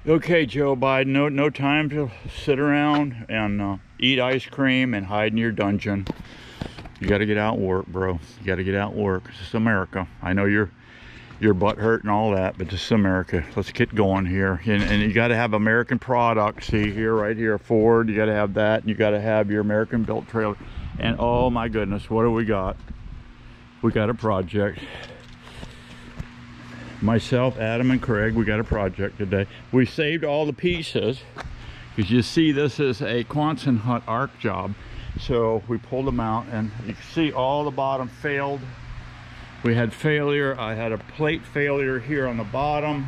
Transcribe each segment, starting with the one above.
Okay, Joe Biden, no time to sit around and eat ice cream and hide in your dungeon. You got to get out and work, bro. You got to get out and work. This is America. I know your butt hurt and all that, but this is America. Let's get going here. And you got to have American products. See here, right here, Ford. You got to have that. And you got to have your American built trailer. And oh my goodness, what do we got? We got a project. Myself, Adam, and Craig, we got a project today. We saved all the pieces because you see this is a Quonset hut arc job. So we pulled them out, and you can see all the bottom failed. We had failure. I had a plate failure here on the bottom.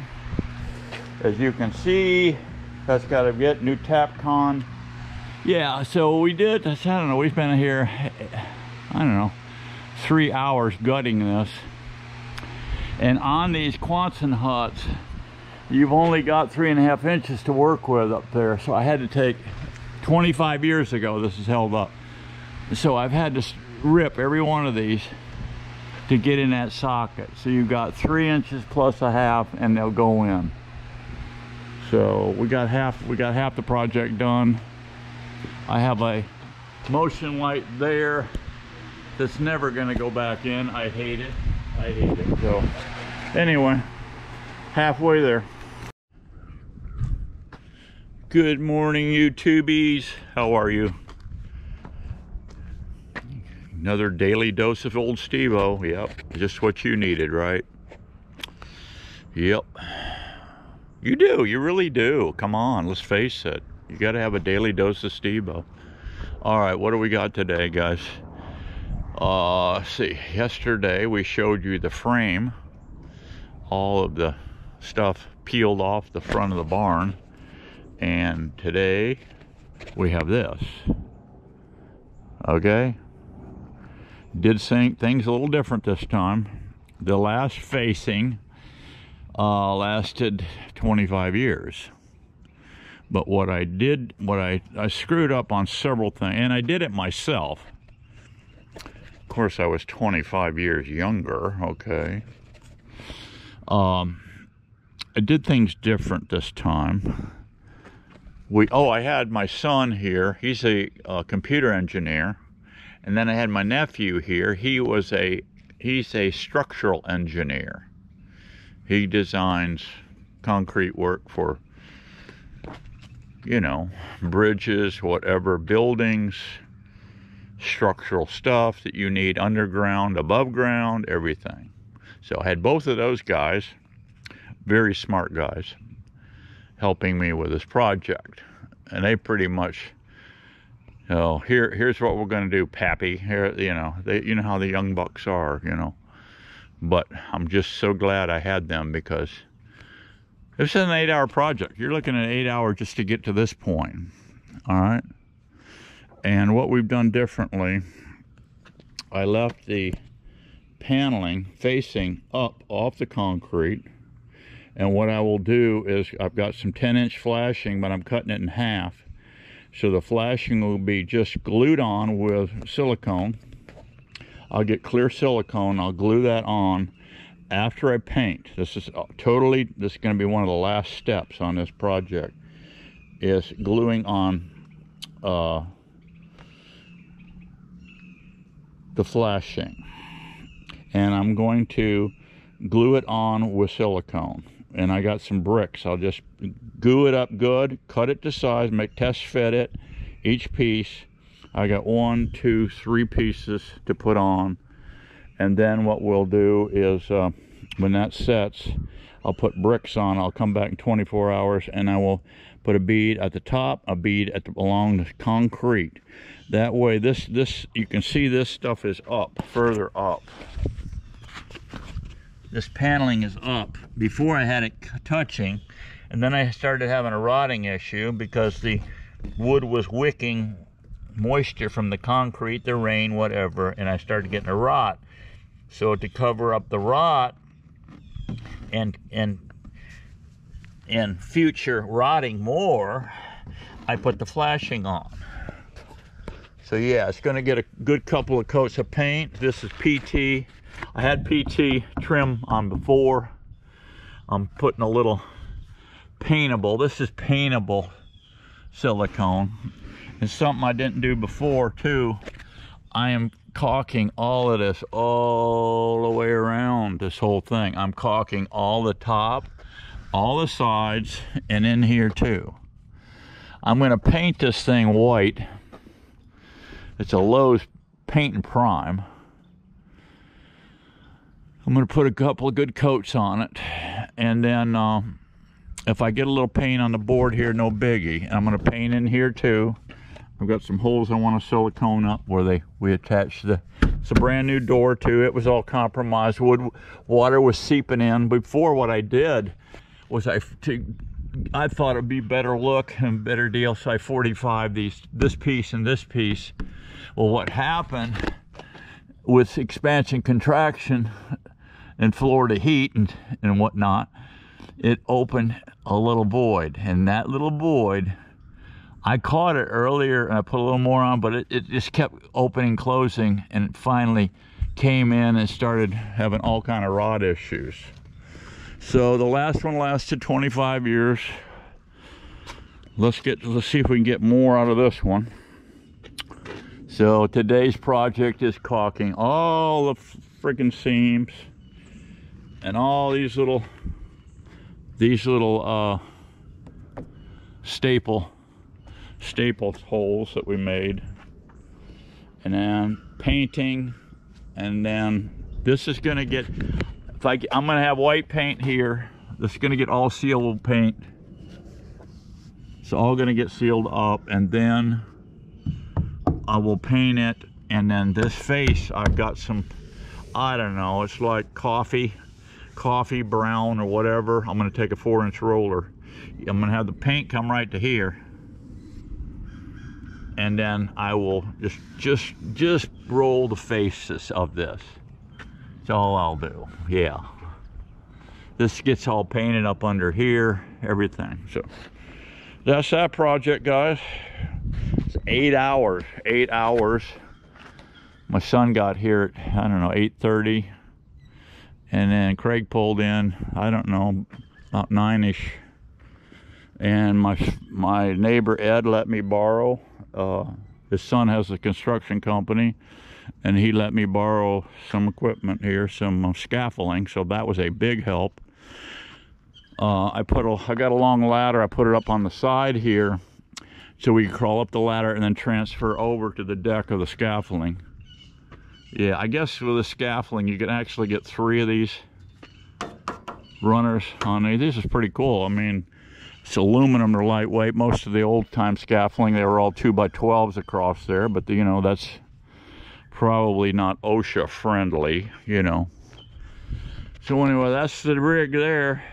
As you can see, that's got to get new Tapcon. Yeah, so we did, I don't know, we've been here, I don't know, 3 hours gutting this. And on these Quonset huts, you've only got 3.5 inches to work with up there. So I had to take, 25 years ago this is held up. So I've had to rip every one of these to get in that socket. So you've got 3 inches plus a half, and they'll go in. So we got half the project done. I have a motion light there that's never gonna go back in. I hate it. I hate it. So anyway, halfway there. Good morning, YouTubies. How are you? Another daily dose of old Steve-O. Yep, just what you needed, right? Yep. You do, you really do. Come on, let's face it. You gotta have a daily dose of Steve-O. All right, what do we got today, guys? Let's see, yesterday we showed you the frame, all of the stuff peeled off the front of the barn, and today we have this. Okay, did things a little different this time. The last facing lasted 25 years, but what I did, I screwed up on several things, and I did it myself. Of course, I was 25 years younger, okay. I did things different this time. I had my son here. He's a computer engineer. And then I had my nephew here. He's a structural engineer. He designs concrete work for, you know, bridges, whatever, buildings, structural stuff that you need underground, above ground, everything. So I had both of those guys, very smart guys, helping me with this project. And they pretty much, you know, here's what we're going to do, Pappy. Here, you know how the young bucks are, you know. But I'm just so glad I had them, because this is an 8-hour project. You're looking at 8 hours just to get to this point. All right. And what we've done differently, I left the paneling facing up off the concrete. And what I will do is, I've got some 10-inch flashing, but I'm cutting it in half. So the flashing will be just glued on with silicone. I'll get clear silicone, I'll glue that on after I paint. This is going to be one of the last steps on this project, is gluing on the flashing. And I'm going to glue it on with silicone. And I got some bricks. I'll just glue it up good, cut it to size, test fit it, each piece. I got 1, 2, 3 pieces to put on. And then what we'll do is, when that sets, I'll put bricks on. I'll come back in 24 hours and I will put a bead at the top, a bead along the concrete. That way, this you can see this stuff is up, further up. This paneling is up. Before I had it touching, and then I started having a rotting issue because the wood was wicking moisture from the concrete, the rain, whatever, and I started getting a rot. So to cover up the rot and future rotting more, I put the flashing on. So yeah, it's going to get a good couple of coats of paint. This is PT. I had PT trim on before. I'm putting a little paintable. This is paintable silicone. And something I didn't do before too, I am caulking all of this all the way around this whole thing. I'm caulking all the top, all the sides, and in here too. I'm going to paint this thing white. It's a Lowe's paint and prime. I'm going to put a couple of good coats on it, and then if I get a little paint on the board here, no biggie. And I'm going to paint in here too. I've got some holes I want to silicone up where we attached it's a brand new door too. It was all compromised wood. Water was seeping in. Before, what I did was I thought it'd be better look and better deal, so I 45 this piece and this piece. Well, what happened with expansion contraction and Florida heat and whatnot, it opened a little void, and that little void, I caught it earlier and I put a little more on, but it just kept opening, closing, and it finally came in and started having all kind of rot issues. So the last one lasted 25 years. Let's see if we can get more out of this one. So today's project is caulking all the freaking seams and all these little staple holes that we made, and then painting, and then this is going to get, I'm going to have white paint here. This is going to get all sealable paint. It's all going to get sealed up, and then I will paint it. And then this face, I've got some, I don't know, it's like coffee brown or whatever. I'm going to take a 4-inch roller. I'm going to have the paint come right to here, and then I will just roll the faces of this. That's all I'll do. Yeah, this gets all painted up under here, everything. So that's that project, guys. It's 8 hours. My son got here at, I don't know, 8:30, and then Craig pulled in, I don't know, about 9-ish. And my neighbor Ed let me borrow, his son has a construction company, and he let me borrow some equipment here, some scaffolding, so that was a big help. I got a long ladder. I put it up on the side here so we could crawl up the ladder and then transfer over to the deck of the scaffolding. Yeah, I guess with the scaffolding you can actually get 3 of these runners on these. This is pretty cool. I mean, it's aluminum, they're lightweight. Most of the old time scaffolding, they were all 2x12s across there, but you know, that's probably not OSHA friendly, you know. So anyway, that's the rig there.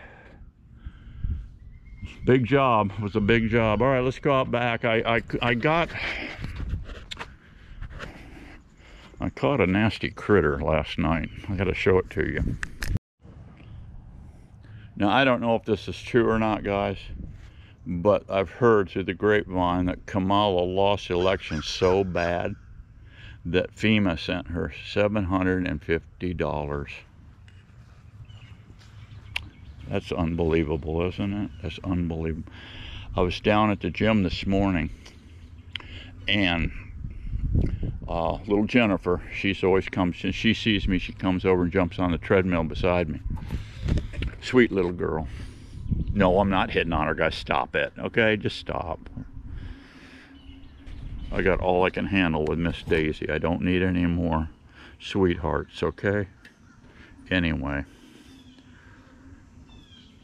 Big job. It was a big job. All right, let's go out back. I caught a nasty critter last night. I got to show it to you. Now, I don't know if this is true or not, guys, but I've heard through the grapevine that Camala lost the election so bad that FEMA sent her $750. That's unbelievable, isn't it? That's unbelievable. I was down at the gym this morning, and little Jennifer, she's always comes, she sees me, she comes over and jumps on the treadmill beside me. Sweet little girl. No, I'm not hitting on her, guys. Stop it. Okay, just stop. I got all I can handle with Miss Daisy. I don't need any more sweethearts, okay? Anyway,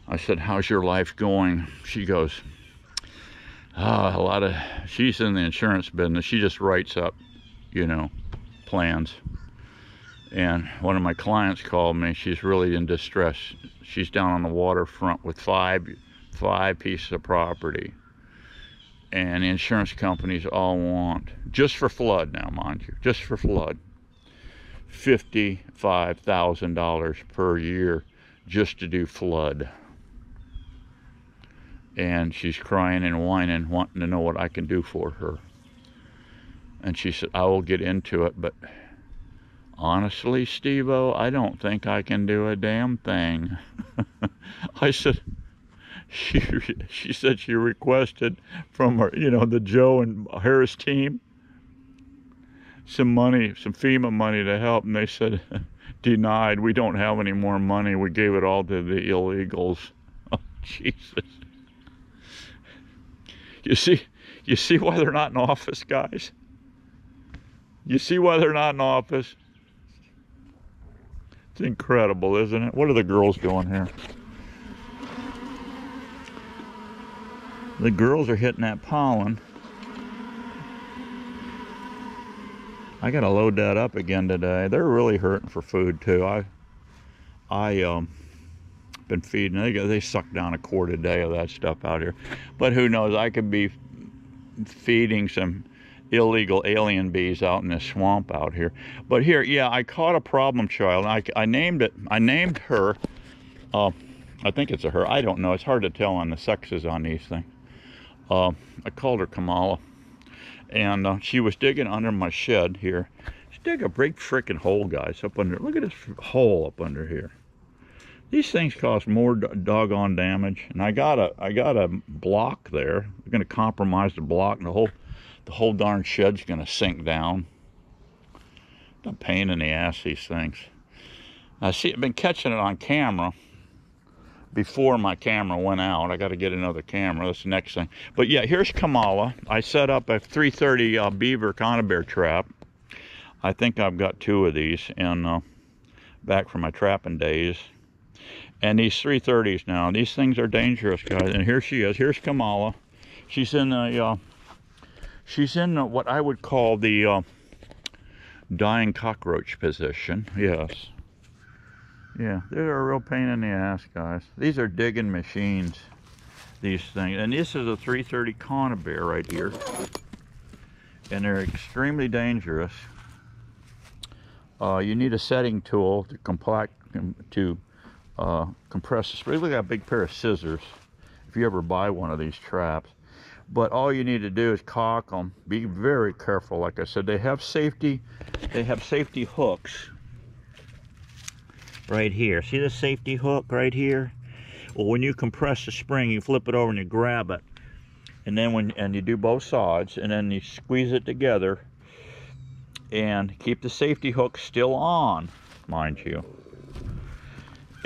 I said, how's your life going? She goes, she's in the insurance business. She just writes up, you know, plans. And one of my clients called me. She's really in distress. She's down on the waterfront with five pieces of property. And the insurance companies all want, just for flood now, mind you, just for flood, $55,000 per year just to do flood. And she's crying and whining, wanting to know what I can do for her. And she said, I will get into it, but honestly, Steve-O, I don't think I can do a damn thing. I said, she said she requested from her, the Joe and Harris team, some money, some FEMA money to help, and they said, denied. We don't have any more money. We gave it all to the illegals. Oh, Jesus. You see why they're not in office, guys? You see why they're not in office? It's incredible, isn't it? What are the girls doing here? The girls are hitting that pollen. I gotta load that up again today. They're really hurting for food too. I been feeding. They suck down a quart a day of that stuff out here. But who knows? I could be feeding some illegal alien bees out in this swamp out here. But here, yeah, I caught a problem child. I named it. I named her. I think it's a her. I don't know. It's hard to tell on the sexes on these things. I called her Camala, and she was digging under my shed here. She dug a big freaking hole, guys, up under. Look at this hole up under here. These things cause more doggone damage, and I got a block there. We're going to compromise the block, and the whole darn shed's going to sink down. It's a pain in the ass, these things. I've been catching it on camera. Before my camera went out, I got to get another camera. That's the next thing. But yeah, here's Camala. I set up a 330 beaver conibear trap. I think I've got 2 of these, and back from my trapping days. And these 330s now. These things are dangerous, guys. And here she is. Here's Camala. She's in what I would call the dying cockroach position. Yes. Yeah, they're a real pain in the ass, guys. These are digging machines, these things. And this is a 330 conibear right here. And they're extremely dangerous. You need a setting tool to compress the spray. Look at a big pair of scissors if you ever buy one of these traps. But all you need to do is cock them. Be very careful. Like I said, they have safety hooks right here. See the safety hook right here? Well, when you compress the spring, you flip it over and you grab it, and then you do both sides, and then you squeeze it together and keep the safety hook still on, mind you,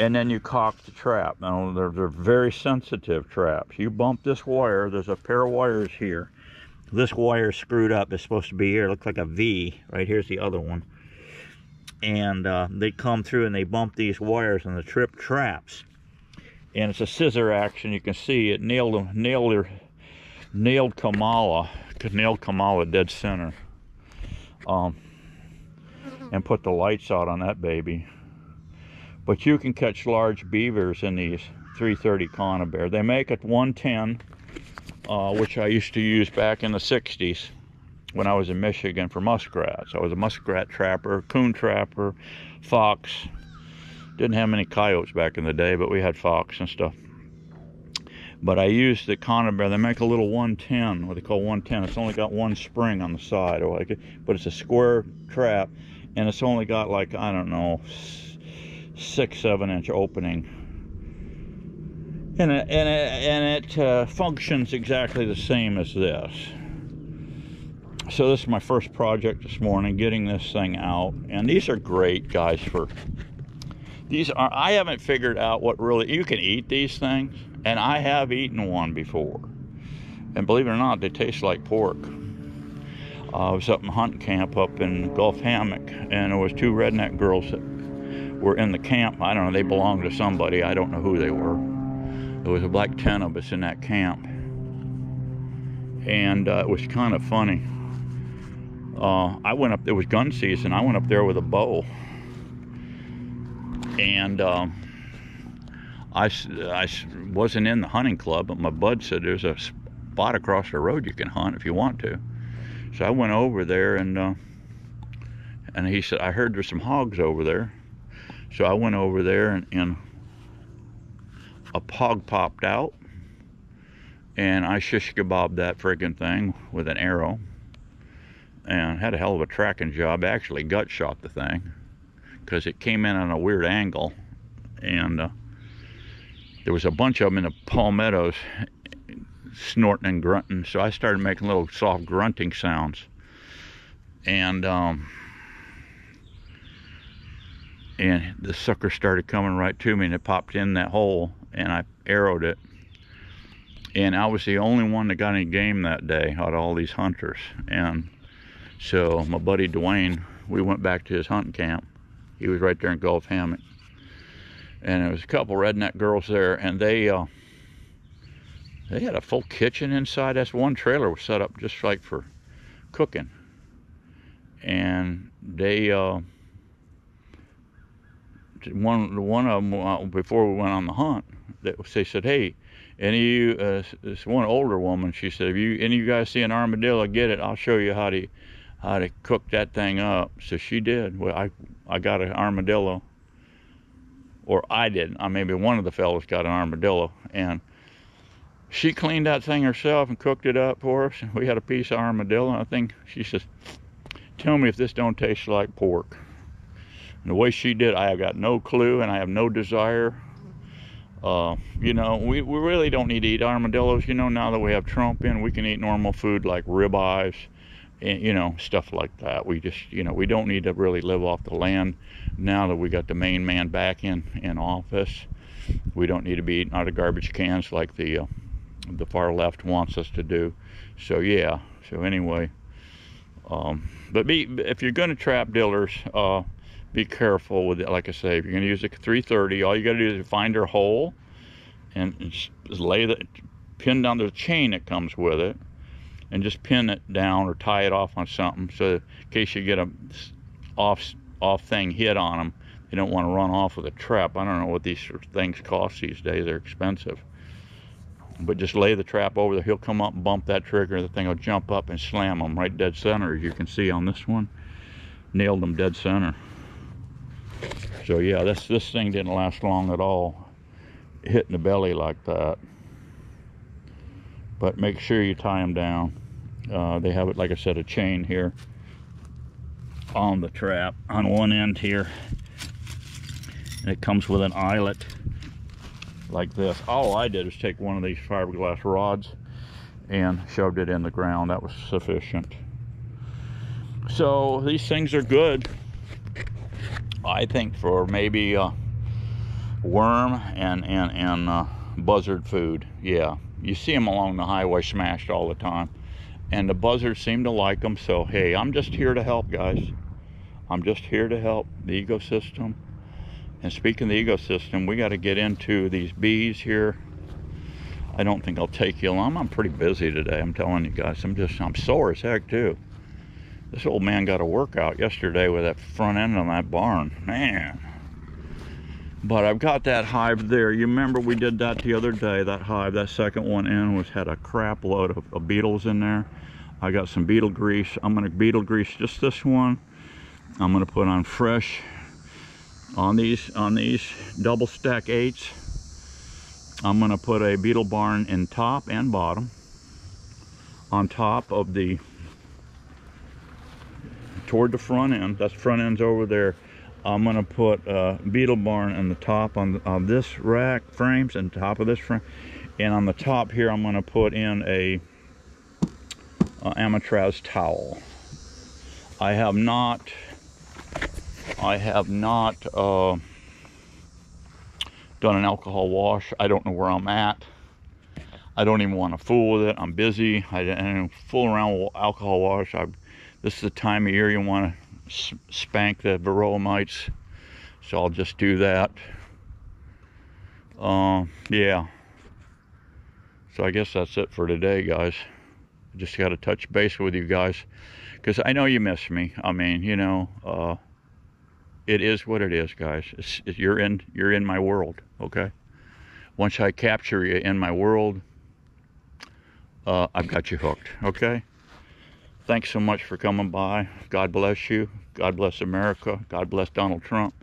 and then you cock the trap. Now they're very sensitive traps. You bump this wire. There's a pair of wires here. This wire is screwed up. It's supposed to be here. It looks like a V. Right here's the other one. And they come through and they bump these wires and the trip traps. And it's a scissor action. You can see it nailed Camala dead center. And put the lights out on that baby. But you can catch large beavers in these 330 conibear. They make it 110, which I used to use back in the 60s. When I was in Michigan for muskrats. I was a muskrat trapper, coon trapper, fox. Didn't have many coyotes back in the day, but we had fox and stuff. But I used the conibear. They make a little 110, what they call 110. It's only got 1 spring on the side, but it's a square trap, and it's only got like, I don't know, 6-7 inch opening. And it functions exactly the same as this. So this is my first project this morning, getting this thing out. And these are great, guys, I haven't figured out what really, you can eat these things, and I have eaten one before. And believe it or not, they taste like pork. I was up in hunting camp up in Gulf Hammock, and there was 2 redneck girls that were in the camp. I don't know, they belonged to somebody. I don't know who they were. There was like 10 of us in that camp. And it was kind of funny. I went up, it was gun season, I went up there with a bow, and I wasn't in the hunting club, but my bud said there's a spot across the road you can hunt if you want to. So I went over there, and he said, I heard there's some hogs over there. So I went over there, and a hog popped out, and I shish kebabbed that friggin' thing with an arrow. And had a hell of a tracking job. I actually gut shot the thing because it came in on a weird angle, and there was a bunch of them in the palmettos snorting and grunting, so I started making little soft grunting sounds. And the sucker started coming right to me, and it popped in that hole, and I arrowed it. And I was the only one that got any game that day out of all these hunters. And so my buddy Dwayne, we went back to his hunting camp. He was right there in Gulf Hammock. And there was a couple redneck girls there, and they had a full kitchen inside. That's one trailer was set up just like for cooking. And they, one of them, before we went on the hunt, they said, hey, any of you, this one older woman, she said, if any of you guys see an armadillo, get it. I'll show you how to cook that thing up. So she did. Well, I got an armadillo, or I didn't. Maybe one of the fellows got an armadillo, and she cleaned that thing herself and cooked it up for us. We had a piece of armadillo, and I think she says, tell me if this don't taste like pork. And the way she did, I have got no clue, and I have no desire. You know, we really don't need to eat armadillos. You know, now that we have Trump in, we can eat normal food like ribeyes and, you know, stuff like that. We just, you know, we don't need to really live off the land now that we got the main man back in office. We don't need to be eating out of garbage cans like the far left wants us to do. So yeah, so anyway, but if you're going to trap dillers, be careful with it. Like I say, if you're going to use a 330, all you got to do is find their hole and just pin down the chain that comes with it, and just pin it down or tie it off on something, so in case you get a off thing hit on them, you don't want to run off with a trap. I don't know what these things cost these days. They're expensive. But just lay the trap over there. He'll come up and bump that trigger. The thing will jump up and slam them right dead center, as you can see on this one. Nailed them dead center. So yeah, this thing didn't last long at all, hitting the belly like that. But make sure you tie them down. They have it, like I said, a chain here on the trap on one end here, and it comes with an eyelet like this. All I did was take one of these fiberglass rods and shoved it in the ground. That was sufficient. So these things are good, I think, for maybe worm and buzzard food. Yeah, you see them along the highway smashed all the time, and the buzzards seem to like them. So hey, I'm just here to help, guys. I'm just here to help the ecosystem. And speaking of the ecosystem, we got to get into these bees here. I don't think I'll take you long. I'm pretty busy today, I'm telling you guys. I'm sore as heck too. This old man got a workout yesterday with that front end on that barn, man. But I've got that hive there. You remember we did that the other day, that hive, that second one in had a crap load of beetles in there. I got some beetle grease. I'm gonna beetle grease just this one. I'm gonna put on fresh on these double stack 8s. I'm gonna put a beetle barn in top and bottom. On top of the, toward the front end, that's front end's over there. I'm gonna put a beetle barn on the top on this rack frames and top of this frame, and on the top here I'm gonna put in a Amatraz towel. I have not done an alcohol wash. I don't know where I'm at. I don't even want to fool with it. I'm busy. I don't fool around with alcohol wash. This is the time of year you want to spank the varroa mites, so I'll just do that. Yeah. So I guess that's it for today, guys. I just got to touch base with you guys, because I know you miss me. I mean, you know, it is what it is, guys. You're in my world, okay? Once I capture you in my world, I've got you hooked, okay? Thanks so much for coming by. God bless you. God bless America. God bless Donald Trump.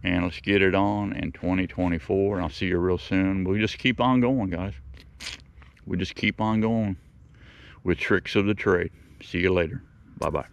And let's get it on in 2024. And I'll see you real soon. We just keep on going, guys. We just keep on going with tricks of the trade. See you later. Bye-bye.